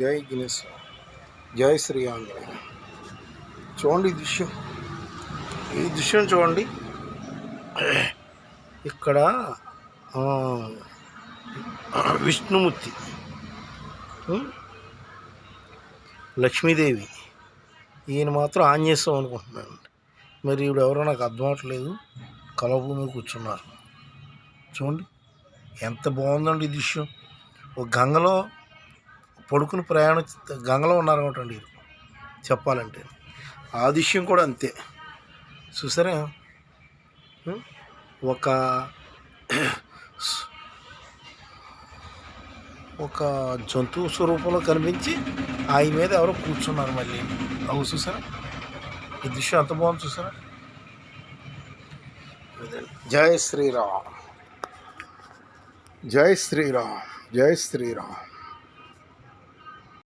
జై గణేష్, జై శ్రీ ఆంజనేయ. చూడండి ఈ దృశ్యం చూడండి. ఇక్కడ విష్ణుమూర్తి, లక్ష్మీదేవి, ఈయన మాత్రం ఆంజనేయ స్వామి అనుకుంటున్నానండి. మరి ఈవిడ ఎవరో నాకు అర్థం అవట్లేదు. కలభూమి కూర్చున్నారు. చూడండి ఎంత బాగుందండి ఈ దృశ్యం. ఒక గంగలో పడుకుని గంగలో ఉన్నారనమాట చెప్పాలంటే. ఆ దృశ్యం కూడా అంతే. చూసారా, ఒక జంతువు స్వరూపంలో కనిపించి ఆయన మీద ఎవరో కూర్చున్నారు. మళ్ళీ చూసారా, ఈ దృశ్యం ఎంత బాగుంది చూసారా. జై శ్రీరామ్, జై శ్రీరామ్, జై శ్రీరామ్.